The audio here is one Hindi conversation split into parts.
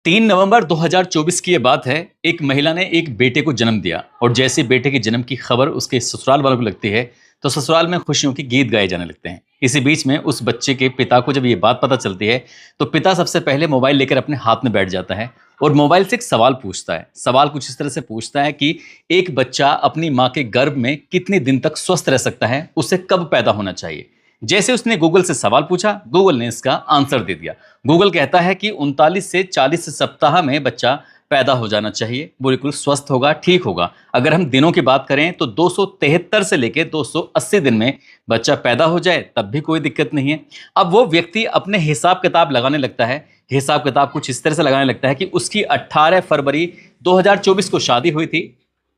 3 नवंबर 2024 की ये बात है। एक महिला ने एक बेटे को जन्म दिया और जैसे बेटे के जन्म की खबर उसके ससुराल वालों को लगती है तो ससुराल में खुशियों के गीत गाए जाने लगते हैं। इसी बीच में उस बच्चे के पिता को जब ये बात पता चलती है तो पिता सबसे पहले मोबाइल लेकर अपने हाथ में बैठ जाता है और मोबाइल से एक सवाल पूछता है। सवाल कुछ इस तरह से पूछता है कि एक बच्चा अपनी माँ के गर्भ में कितने दिन तक स्वस्थ रह सकता है, उसे कब पैदा होना चाहिए। जैसे उसने गूगल से सवाल पूछा, गूगल ने इसका आंसर दे दिया। गूगल कहता है कि 39 से 40 सप्ताह में बच्चा पैदा हो जाना चाहिए, वो बिल्कुल स्वस्थ होगा, ठीक होगा। अगर हम दिनों की बात करें तो 273 से लेकर 280 दिन में बच्चा पैदा हो जाए तब भी कोई दिक्कत नहीं है। अब वो व्यक्ति अपने हिसाब किताब लगाने लगता है। हिसाब किताब कुछ इस तरह से लगाने लगता है कि उसकी 18 फरवरी 2024 को शादी हुई थी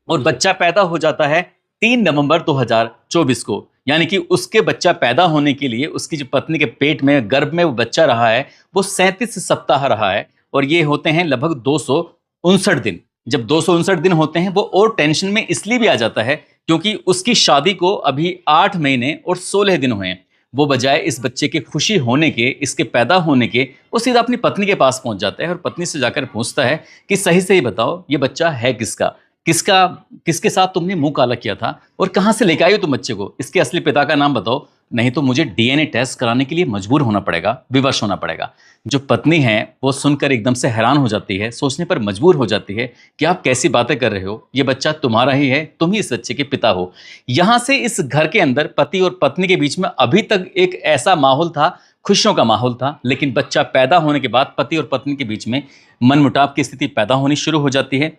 और बच्चा पैदा हो जाता है 3 नवंबर 2024 को। यानी कि उसके बच्चा पैदा होने के लिए उसकी जो पत्नी के पेट में गर्भ में वो बच्चा रहा है वो 37 सप्ताह रहा है और ये होते हैं लगभग 259 दिन। जब 259 दिन होते हैं वो और टेंशन में इसलिए भी आ जाता है क्योंकि उसकी शादी को अभी 8 महीने और 16 दिन हुए हैं। वो बजाय इस बच्चे के खुशी होने के, इसके पैदा होने के, वो सीधा अपनी पत्नी के पास पहुंच जाता है और पत्नी से जाकर पूछता है कि सही से ही बताओ ये बच्चा है किसका, किसका किसके साथ तुमने मुंह काला किया था और कहां से लेकर आई हो तुम बच्चे को, इसके असली पिता का नाम बताओ, नहीं तो मुझे डीएनए टेस्ट कराने के लिए मजबूर होना पड़ेगा, विवश होना पड़ेगा। जो पत्नी है वो सुनकर एकदम से हैरान हो जाती है, सोचने पर मजबूर हो जाती है कि आप कैसी बातें कर रहे हो, ये बच्चा तुम्हारा ही है, तुम ही इस बच्चे के पिता हो। यहां से इस घर के अंदर पति और पत्नी के बीच में अभी तक एक ऐसा माहौल था, खुशियों का माहौल था, लेकिन बच्चा पैदा होने के बाद पति और पत्नी के बीच में मनमुटाव की स्थिति पैदा होनी शुरू हो जाती है।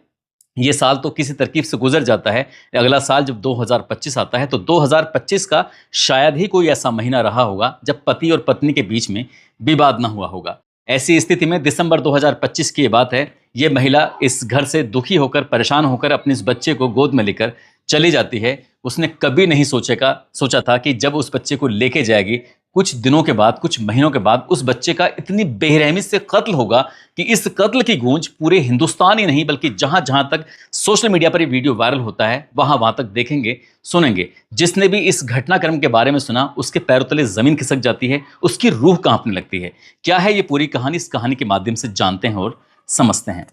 ये साल तो किसी तरकीब से गुजर जाता है। अगला साल जब 2025 आता है तो 2025 का शायद ही कोई ऐसा महीना रहा होगा जब पति और पत्नी के बीच में विवाद ना हुआ होगा। ऐसी स्थिति में दिसंबर 2025 की ये बात है, ये महिला इस घर से दुखी होकर, परेशान होकर अपने इस बच्चे को गोद में लेकर चली जाती है। उसने कभी नहीं सोचा था कि जब उस बच्चे को लेके जाएगी कुछ दिनों के बाद, कुछ महीनों के बाद उस बच्चे का इतनी बेरहमी से कत्ल होगा कि इस कत्ल की गूंज पूरे हिंदुस्तान ही नहीं बल्कि जहां जहां तक सोशल मीडिया पर ये वीडियो वायरल होता है वहां वहां तक देखेंगे, सुनेंगे। जिसने भी इस घटनाक्रम के बारे में सुना उसके पैरों तले जमीन खिसक जाती है, उसकी रूह कांपने लगती है। क्या है ये पूरी कहानी, इस कहानी के माध्यम से जानते हैं और समझते हैं।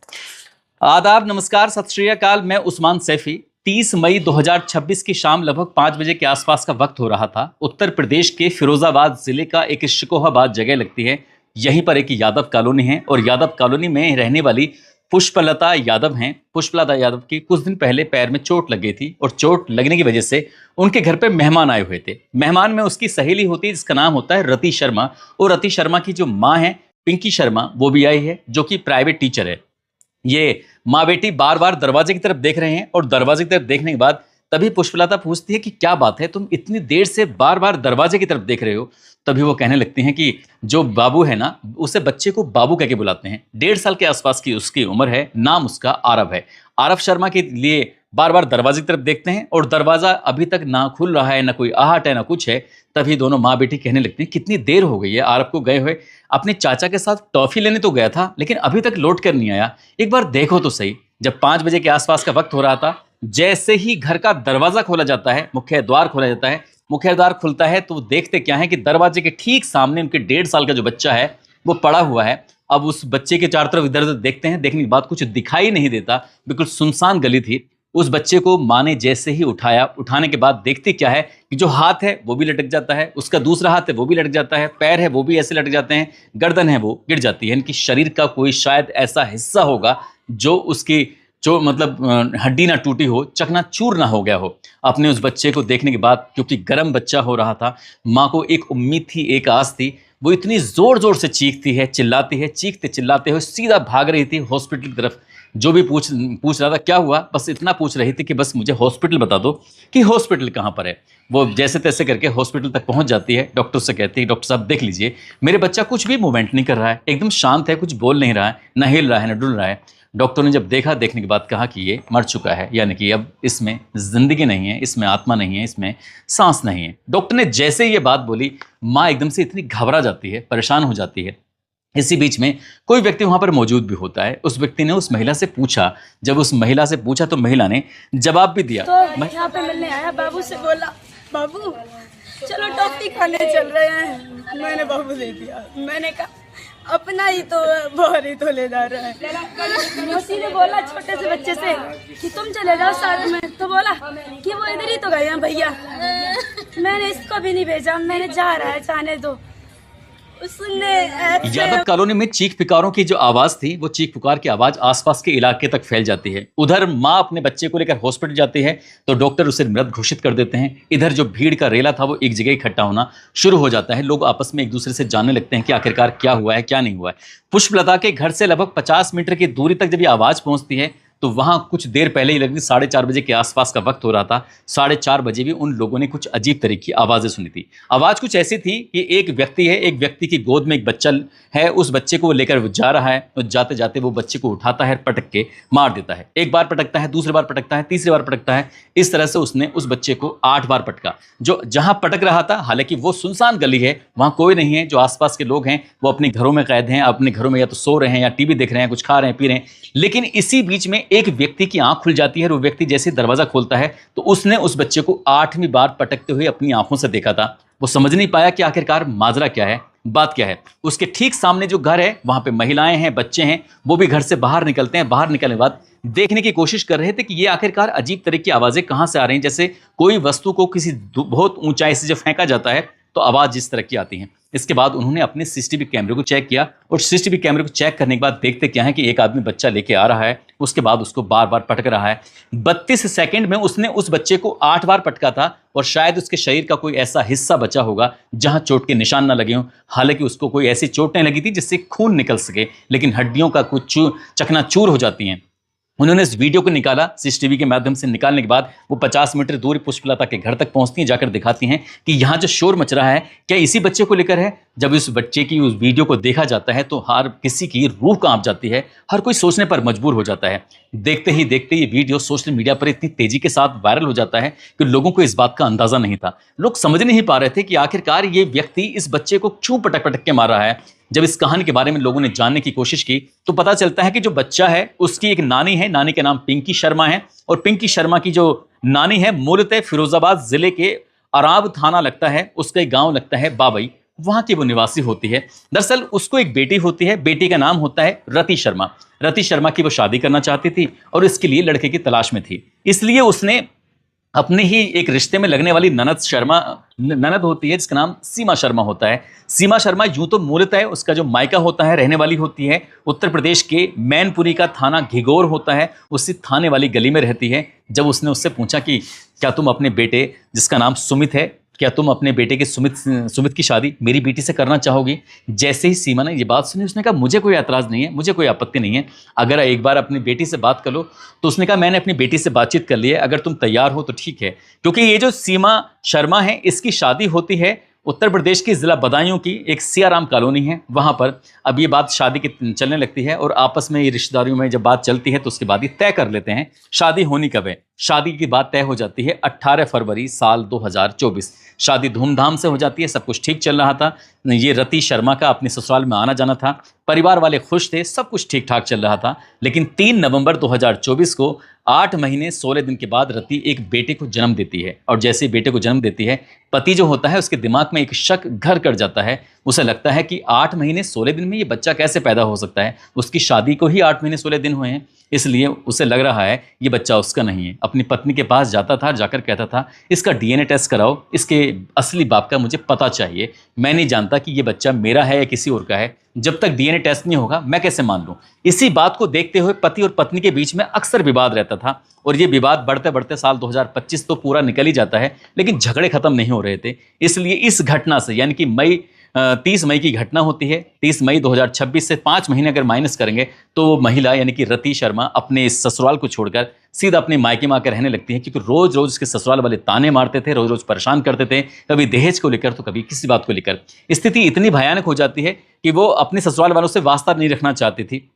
आदाब, नमस्कार, सत श्री अकाल। मैं उस्मान सैफी। 30 मई 2026 की शाम लगभग 5 बजे के आसपास का वक्त हो रहा था। उत्तर प्रदेश के फिरोजाबाद जिले का एक शिकोहाबाद जगह लगती है। यहीं पर एक यादव कॉलोनी है और यादव कॉलोनी में रहने वाली पुष्पलता यादव हैं। पुष्पलता यादव की कुछ दिन पहले पैर में चोट लग गई थी और चोट लगने की वजह से उनके घर पे मेहमान आए हुए थे। मेहमान में उसकी सहेली होती है जिसका नाम होता है रति शर्मा, और रति शर्मा की जो माँ है पिंकी शर्मा वो भी आई है, जो कि प्राइवेट टीचर है। ये माँ बेटी बार बार दरवाजे की तरफ देख रहे हैं और दरवाजे की तरफ देखने के बाद तभी पुष्पलता पूछती है कि क्या बात है, तुम इतनी देर से बार बार दरवाजे की तरफ देख रहे हो। तभी वो कहने लगती हैं कि जो बाबू है ना, उसे बच्चे को बाबू कह के बुलाते हैं। 1.5 साल के आसपास की उसकी उम्र है, नाम उसका आरव है। आरव शर्मा के लिए बार बार दरवाजे की तरफ देखते हैं और दरवाजा अभी तक ना खुल रहा है, ना कोई आहट है, ना कुछ है। तभी दोनों माँ बेटी कहने लगती हैं कितनी देर हो गई है आरव को गए हुए, अपने चाचा के साथ टॉफी लेने तो गया था लेकिन अभी तक लौट कर नहीं आया, एक बार देखो तो सही। जब 5 बजे के आसपास का वक्त हो रहा था, जैसे ही घर का दरवाजा खोला जाता है, मुख्य द्वार खोला जाता है, मुख्य द्वार खुलता है तो देखते क्या है कि दरवाजे के ठीक सामने उनके 1.5 साल का जो बच्चा है वो पड़ा हुआ है। अब उस बच्चे के चारों तरफ इधर उधर देखते हैं, देखने के बाद कुछ दिखाई नहीं देता, बिल्कुल सुनसान गली थी। उस बच्चे को माँ ने जैसे ही उठाया, उठाने के बाद देखते क्या है कि जो हाथ है वो भी लटक जाता है, उसका दूसरा हाथ है वो भी लटक जाता है, पैर है वो भी ऐसे लटक जाते हैं, गर्दन है वो गिर जाती है। इनकी शरीर का कोई शायद ऐसा हिस्सा होगा जो उसकी जो मतलब हड्डी ना टूटी हो, चकनाचूर ना हो गया हो। अपने उस बच्चे को देखने के बाद, क्योंकि गर्म बच्चा हो रहा था, माँ को एक उम्मीद थी, एक आस थी। वो इतनी जोर जोर से चीखती है, चिल्लाती है, चीखते चिल्लाते हुए सीधा भाग रही थी हॉस्पिटल की तरफ। जो भी पूछ रहा था क्या हुआ, बस इतना पूछ रही थी कि बस मुझे हॉस्पिटल बता दो कि हॉस्पिटल कहाँ पर है। वो जैसे तैसे करके हॉस्पिटल तक पहुंच जाती है। डॉक्टर से कहती है डॉक्टर साहब देख लीजिए मेरे बच्चा कुछ भी मूवमेंट नहीं कर रहा है, एकदम शांत है, कुछ बोल नहीं रहा है, ना हिल रहा है, ना डुल रहा है। डॉक्टर ने जब देखा, देखने के बाद कहा कि ये मर चुका है, यानी कि अब इसमें जिंदगी नहीं है, इसमें आत्मा नहीं है, इसमें सांस नहीं है। डॉक्टर ने जैसे ये बात बोली, माँ एकदम से इतनी घबरा जाती है, परेशान हो जाती है। इसी बीच में कोई व्यक्ति वहां पर मौजूद भी होता है। उस व्यक्ति ने उस महिला से पूछा, जब उस महिला से पूछा तो महिला ने जवाब भी दिया। तो यहाँ पे मिलने आया, बाबू से बोला बाबू चलो टॉफी खाने चल रहे हैं। मैंने बाबू दे दिया। मैंने कहा अपना ही तो बोर ही तो ले जा रहा है। मौसी ने बोला छोटे से बच्चे से कि तुम चले जाओ साथ में, तो बोला कि वो इधर ही तो गए हैं भैया। मैंने इसको भी नहीं भेजा, मैंने जा रहा है जाने दो। उसने यादव कॉलोनी में चीख पुकारों की जो आवाज थी, वो चीख पुकार की आवाज आसपास के इलाके तक फैल जाती है। उधर माँ अपने बच्चे को लेकर हॉस्पिटल जाती है तो डॉक्टर उसे मृत घोषित कर देते हैं। इधर जो भीड़ का रेला था वो एक जगह इकट्ठा होना शुरू हो जाता है। लोग आपस में एक दूसरे से जानने लगते हैं कि आखिरकार क्या हुआ है क्या नहीं हुआ है। पुष्पलता के घर से लगभग 50 मीटर की दूरी तक जब ये आवाज पहुंचती है तो वहां कुछ देर पहले ही लगभग 4:30 बजे के आसपास का वक्त हो रहा था। 4:30 बजे भी उन लोगों ने कुछ अजीब तरह की आवाजें सुनी थी। आवाज कुछ ऐसी थी कि एक व्यक्ति है, एक व्यक्ति की गोद में एक बच्चा है, उस बच्चे को वो लेकर वो जा रहा है। तो जाते जाते वो बच्चे को उठाता है, पटक के मार देता है। एक बार पटकता है, दूसरी बार पटकता है, तीसरी बार पटकता है। इस तरह से उसने उस बच्चे को 8 बार पटका। जो जहां पटक रहा था, हालांकि वो सुनसान गली है, वहां कोई नहीं है। जो आसपास के लोग हैं वो अपने घरों में कैद हैं, अपने घरों में या तो सो रहे हैं या टीवी देख रहे हैं, कुछ खा रहे हैं, पी रहे हैं। लेकिन इसी बीच में एक व्यक्ति की आंख खुल जाती है और वो व्यक्ति जैसे दरवाजा खोलता है तो उसने उस बच्चे को 8वीं बार पटकते हुए अपनी आंखों से देखा था। वो समझ नहीं पाया कि आखिरकार माजरा क्या है, बात क्या है। उसके ठीक सामने जो घर है वहां पे महिलाएं हैं, बच्चे हैं, वो भी घर से बाहर निकलते हैं। बाहर निकलने के बाद देखने की कोशिश कर रहे थे कि ये आखिरकार अजीब तरह की आवाजें कहां से आ रही हैं। जैसे कोई वस्तु को किसी बहुत ऊंचाई से जब फेंका जाता है तो आवाज जिस तरह की आती है। इसके बाद उन्होंने अपने सीसीटीवी कैमरे को चेक किया और सीसीटीवी कैमरे को चेक करने के बाद देखते क्या है कि एक आदमी बच्चा लेके आ रहा है, उसके बाद उसको बार बार पटक रहा है। 32 सेकंड में उसने उस बच्चे को 8 बार पटका था और शायद उसके शरीर का कोई ऐसा हिस्सा बचा होगा जहां चोट के निशान ना लगे हों। हालांकि उसको कोई ऐसी चोट नहीं लगी थी जिससे खून निकल सके, लेकिन हड्डियों का कुछ चकनाचूर हो जाती हैं। उन्होंने इस वीडियो को निकाला, सीसीटीवी के माध्यम से निकालने के बाद वो 50 मीटर दूर पुष्पलता के घर तक पहुंचती हैं, जाकर दिखाती हैं कि यहाँ जो शोर मच रहा है क्या इसी बच्चे को लेकर है। जब इस बच्चे की उस वीडियो को देखा जाता है तो हर किसी की रूह कांप जाती है, हर कोई सोचने पर मजबूर हो जाता है। देखते ही देखते ये वीडियो सोशल मीडिया पर इतनी तेजी के साथ वायरल हो जाता है कि लोगों को इस बात का अंदाजा नहीं था। लोग समझ नहीं पा रहे थे कि आखिरकार ये व्यक्ति इस बच्चे को क्यों पटक पटक के मार रहा है। जब इस कहानी के बारे में लोगों ने जानने की कोशिश की तो पता चलता है कि जो बच्चा है उसकी एक नानी है, नानी का नाम पिंकी शर्मा है और पिंकी शर्मा की जो नानी है मूलतः फिरोजाबाद जिले के अराब थाना लगता है, उसका एक गांव लगता है बाबई, वहां की वो निवासी होती है। दरअसल उसको एक बेटी होती है, बेटी का नाम होता है रति शर्मा। रति शर्मा की वो शादी करना चाहती थी और इसके लिए लड़के की तलाश में थी, इसलिए उसने अपने ही एक रिश्ते में लगने वाली ननद होती है जिसका नाम सीमा शर्मा होता है। सीमा शर्मा यूं तो मूलतः है उसका जो मायका होता है, रहने वाली होती है उत्तर प्रदेश के मैनपुरी का थाना घिगोर होता है, उसी थाने वाली गली में रहती है। जब उसने उससे पूछा कि क्या तुम अपने बेटे जिसका नाम सुमित है, क्या तुम अपने बेटे के सुमित की शादी मेरी बेटी से करना चाहोगी। जैसे ही सीमा ने ये बात सुनी उसने कहा मुझे कोई ऐतराज़ नहीं है, मुझे कोई आपत्ति नहीं है, अगर एक बार अपनी बेटी से बात कर लो। तो उसने कहा मैंने अपनी बेटी से बातचीत कर ली है, अगर तुम तैयार हो तो ठीक है। क्योंकि ये जो सीमा शर्मा है इसकी शादी होती है उत्तर प्रदेश के जिला बदायूं की एक सियाराम कॉलोनी है, वहां पर अब ये बात शादी की चलने लगती है और आपस में ये रिश्तेदारियों में जब बात चलती है तो उसके बाद ये तय कर लेते हैं शादी होनी कब है। शादी की बात तय हो जाती है 18 फरवरी साल 2024। शादी धूमधाम से हो जाती है, सब कुछ ठीक चल रहा था। ये रति शर्मा का अपने ससुराल में आना जाना था, परिवार वाले खुश थे, सब कुछ ठीक ठाक चल रहा था। लेकिन 3 नवंबर 2024 को 8 महीने 16 दिन के बाद रति एक बेटे को जन्म देती है और जैसे बेटे को जन्म देती है पति जो होता है उसके दिमाग में एक शक घर कर जाता है। उसे लगता है कि 8 महीने 16 दिन में ये बच्चा कैसे पैदा हो सकता है। उसकी शादी को ही 8 महीने 16 दिन हुए हैं, इसलिए उसे लग रहा है ये बच्चा उसका नहीं है। अपनी पत्नी के पास जाता था, जाकर कहता था इसका डीएनए टेस्ट कराओ, इसके असली बाप का मुझे पता चाहिए, मैं नहीं जानता कि ये बच्चा मेरा है या किसी और का है। जब तक डीएनए टेस्ट नहीं होगा मैं कैसे मान लूं। इसी बात को देखते हुए पति और पत्नी के बीच में अक्सर विवाद रहता था और ये विवाद बढ़ते बढ़ते साल 2025 तो पूरा निकल ही जाता है, लेकिन झगड़े खत्म नहीं हो रहे थे। इसलिए इस घटना से यानी कि 30 मई की घटना होती है, 30 मई 2026 से 5 महीने अगर माइनस करेंगे तो वो महिला यानी कि रति शर्मा अपने इस ससुराल को छोड़कर सीधा अपने मायके में आकर रहने लगती है। क्योंकि रोज रोज उसके ससुराल वाले ताने मारते थे, रोज रोज परेशान करते थे, कभी दहेज को लेकर तो कभी किसी बात को लेकर। स्थिति इतनी भयानक हो जाती है कि वो अपने ससुराल वालों से वास्ता नहीं रखना चाहती थी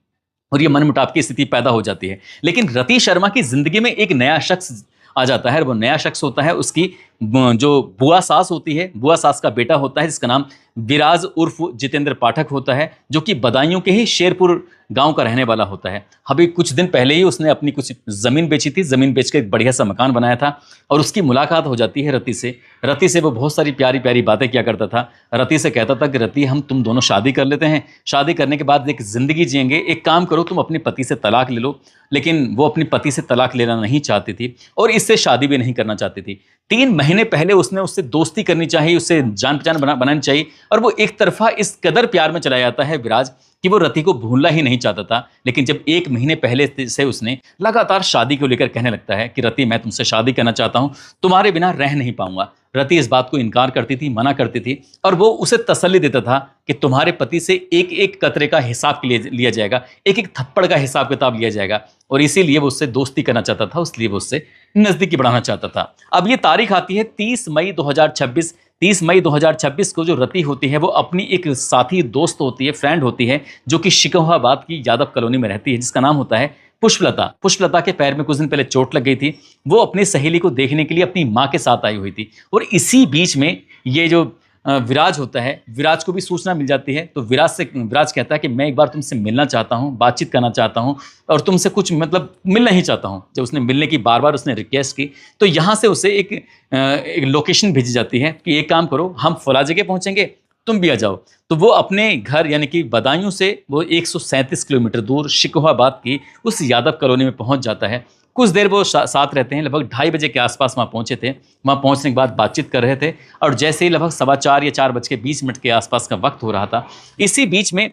और ये मनमुटाव की स्थिति पैदा हो जाती है। लेकिन रति शर्मा की जिंदगी में एक नया शख्स आ जाता है और वो नया शख्स होता है उसकी जो बुआ सास होती है, बुआ सास का बेटा होता है जिसका नाम विराज उर्फ जितेंद्र पाठक होता है, जो कि बदायूं के ही शेरपुर गांव का रहने वाला होता है। अभी कुछ दिन पहले ही उसने अपनी कुछ ज़मीन बेची थी, ज़मीन बेचकर एक बढ़िया सा मकान बनाया था और उसकी मुलाकात हो जाती है रति से। रति से वो बहुत सारी प्यारी प्यारी बातें किया करता था। रति से कहता था कि रति, हम तुम दोनों शादी कर लेते हैं, शादी करने के बाद एक ज़िंदगी जिएंगे, एक काम करो तुम अपने पति से तलाक ले लो। लेकिन वो अपने पति से तलाक लेना नहीं चाहती थी और इससे शादी भी नहीं करना चाहती थी। 3 महीने पहले उसने उससे दोस्ती करनी चाहिए, उससे जान पहचान बनानी चाहिए, और वो एक तरफा इस कदर प्यार में चला जाता है विराज कि वो रति को भूलना ही नहीं चाहता था। लेकिन जब 1 महीने पहले से उसने लगातार शादी को लेकर कहने लगता है कि रति, मैं तुमसे शादी करना चाहता हूँ, तुम्हारे बिना रह नहीं पाऊंगा, रति इस बात को इनकार करती थी, मना करती थी, और वो उसे तसल्ली देता था कि तुम्हारे पति से एक एक कतरे का हिसाब लिया जाएगा, एक एक थप्पड़ का हिसाब किताब लिया जाएगा, और इसीलिए वो उससे दोस्ती करना चाहता था, इसलिए वो उससे नजदीकी बढ़ाना चाहता था। अब ये तारीख आती है 30 मई 2026। 30 मई 2026 को जो रति होती है वो अपनी एक साथी दोस्त होती है, फ्रेंड होती है, जो कि शिकोहाबाद की यादव कॉलोनी में रहती है, जिसका नाम होता है पुष्पलता। पुष्पलता के पैर में कुछ दिन पहले चोट लग गई थी। वो अपनी सहेली को देखने के लिए अपनी माँ के साथ आई हुई थी, और इसी बीच में ये जो विराज होता है, विराज को भी सूचना मिल जाती है। तो विराज कहता है कि मैं एक बार तुमसे मिलना चाहता हूँ, बातचीत करना चाहता हूँ, और तुमसे कुछ मतलब मिलना ही चाहता हूँ। जब उसने मिलने की बार बार उसने रिक्वेस्ट की, तो यहाँ से उसे एक लोकेशन भेजी जाती है कि एक काम करो, हम फला जगह पहुँचेंगे, तुम भी आ जाओ। तो वो अपने घर यानी कि बदायूं से वो 137 किलोमीटर दूर शिकोहाबाद की उस यादव कॉलोनी में पहुंच जाता है। कुछ देर वो साथ रहते हैं, लगभग 2:30 बजे के आसपास वहाँ पहुँचे थे। वहाँ पहुँचने के बाद बातचीत कर रहे थे, और जैसे ही लगभग 4:15 या 4:20 के आसपास का वक्त हो रहा था, इसी बीच में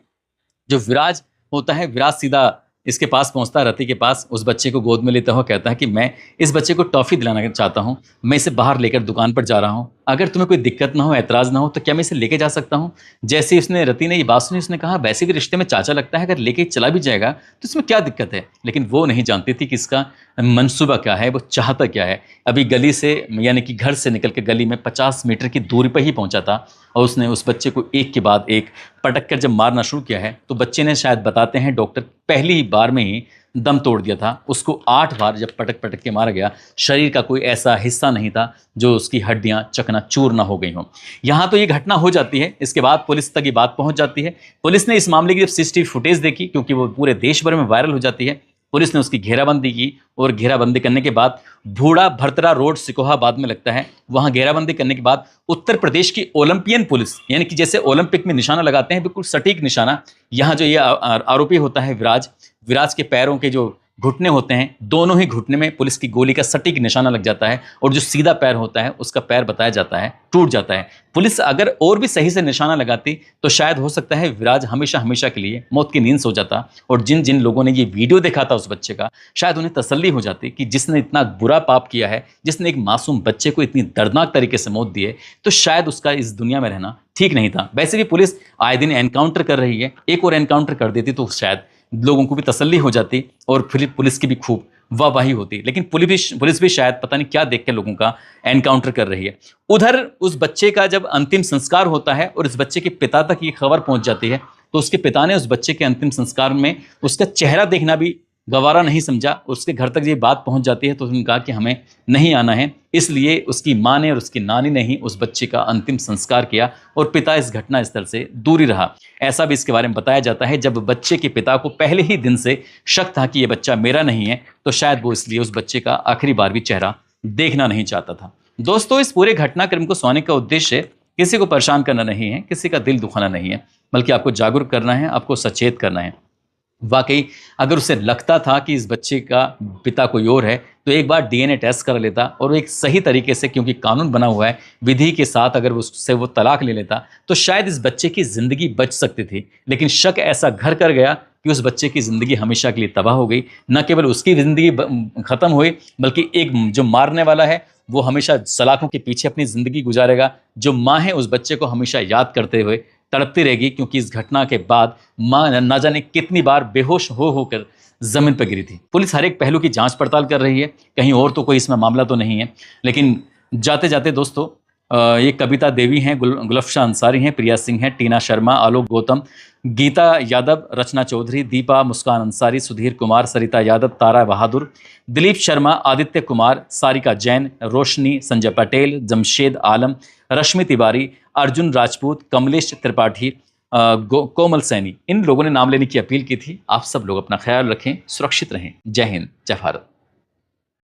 जो विराज होता है, विराज सीधा इसके पास पहुंचता है, रति के पास, उस बच्चे को गोद में लेता हुआ कहता है कि मैं इस बच्चे को टॉफ़ी दिलाना चाहता हूं, मैं इसे बाहर लेकर दुकान पर जा रहा हूं, अगर तुम्हें कोई दिक्कत ना हो, ऐतराज़ ना हो, तो क्या मैं इसे लेके जा सकता हूं। जैसे ही उसने रति ने ये बात सुनी, उसने कहा वैसे भी रिश्ते में चाचा लगता है, अगर लेके चला भी जाएगा तो इसमें क्या दिक्कत है। लेकिन वो नहीं जानती थी कि इसका मंसूबा क्या है, वो चाहता क्या है। अभी गली से यानी कि घर से निकल के गली में 50 मीटर की दूरी पर ही पहुंचा था, और उसने उस बच्चे को एक के बाद एक पटक कर जब मारना शुरू किया है, तो बच्चे ने, शायद बताते हैं डॉक्टर, पहली ही बार में ही दम तोड़ दिया था। उसको 8 बार जब पटक पटक के मारा गया, शरीर का कोई ऐसा हिस्सा नहीं था जो उसकी हड्डियां चकनाचूर ना हो गई हों। यहाँ तो ये घटना हो जाती है। इसके बाद पुलिस तक ये बात पहुँच जाती है। पुलिस ने इस मामले की जब CCTV फुटेज देखी, क्योंकि वो पूरे देश भर में वायरल हो जाती है, पुलिस ने उसकी घेराबंदी की, और घेराबंदी करने के बाद भूड़ा भरतरा रोड सिकोहाबाद में लगता है। वहां घेराबंदी करने के बाद उत्तर प्रदेश की ओलंपियन पुलिस, यानी कि जैसे ओलंपिक में निशाना लगाते हैं, बिल्कुल सटीक निशाना, यहाँ जो ये आरोपी होता है विराज के पैरों के जो घुटने होते हैं, दोनों ही घुटने में पुलिस की गोली का सटीक निशाना लग जाता है, और जो सीधा पैर होता है उसका पैर बताया जाता है टूट जाता है। पुलिस अगर और भी सही से निशाना लगाती तो शायद हो सकता है विराज हमेशा हमेशा के लिए मौत की नींद सो जाता, और जिन जिन लोगों ने ये वीडियो देखा था उस बच्चे का, शायद उन्हें तसल्ली हो जाती कि जिसने इतना बुरा पाप किया है, जिसने एक मासूम बच्चे को इतनी दर्दनाक तरीके से मौत दी है, तो शायद उसका इस दुनिया में रहना ठीक नहीं था। वैसे भी पुलिस आए दिन एनकाउंटर कर रही है, एक और एनकाउंटर कर देती तो शायद लोगों को भी तसल्ली हो जाती, और फिर पुलिस की भी खूब वाहवाही होती। लेकिन पुलिस भी शायद पता नहीं क्या देख के लोगों का एनकाउंटर कर रही है। उधर उस बच्चे का जब अंतिम संस्कार होता है और इस बच्चे के पिता तक ये खबर पहुंच जाती है, तो उसके पिता ने उस बच्चे के अंतिम संस्कार में उसका चेहरा देखना भी गवारा नहीं समझा। उसके घर तक ये बात पहुंच जाती है तो उसने कहा कि हमें नहीं आना है। इसलिए उसकी माँ ने और उसकी नानी ने ही उस बच्चे का अंतिम संस्कार किया, और पिता इस घटना स्थल से दूर ही रहा। ऐसा भी इसके बारे में बताया जाता है, जब बच्चे के पिता को पहले ही दिन से शक था कि ये बच्चा मेरा नहीं है, तो शायद वो इसलिए उस बच्चे का आखिरी बार भी चेहरा देखना नहीं चाहता था। दोस्तों, इस पूरे घटनाक्रम को सुनाने का उद्देश्य किसी को परेशान करना नहीं है, किसी का दिल दुखाना नहीं है, बल्कि आपको जागरूक करना है, आपको सचेत करना है। वाकई अगर उसे लगता था कि इस बच्चे का पिता कोई और है, तो एक बार DNA टेस्ट कर लेता, और एक सही तरीके से, क्योंकि कानून बना हुआ है, विधि के साथ अगर उससे वो तलाक ले लेता तो शायद इस बच्चे की ज़िंदगी बच सकती थी। लेकिन शक ऐसा घर कर गया कि उस बच्चे की ज़िंदगी हमेशा के लिए तबाह हो गई। न केवल उसकी ज़िंदगी ख़त्म हुई, बल्कि एक जो मारने वाला है वो हमेशा सलाखों के पीछे अपनी ज़िंदगी गुजारेगा। जो माँ है उस बच्चे को हमेशा याद करते हुए तड़पती रहेगी, क्योंकि इस घटना के बाद माँ ना जाने कितनी बार बेहोश होकर जमीन पर गिरी थी। पुलिस हर एक पहलू की जांच पड़ताल कर रही है, कहीं और तो कोई इसमें मामला तो नहीं है। लेकिन जाते जाते दोस्तों, ये कविता देवी हैं, गुलफशा अंसारी हैं, प्रिया सिंह हैं, टीना शर्मा, आलोक गौतम, गीता यादव, रचना चौधरी, दीपा, मुस्कान अंसारी, सुधीर कुमार, सरिता यादव, तारा बहादुर, दिलीप शर्मा, आदित्य कुमार, सारिका जैन, रोशनी, संजय पटेल, जमशेद आलम, रश्मि तिवारी, अर्जुन राजपूत, कमलेश त्रिपाठी, कोमल सैनी, इन लोगों ने नाम लेने की अपील की थी। आप सब लोग अपना ख्याल रखें, सुरक्षित रहें। जय हिंद, जय भारत।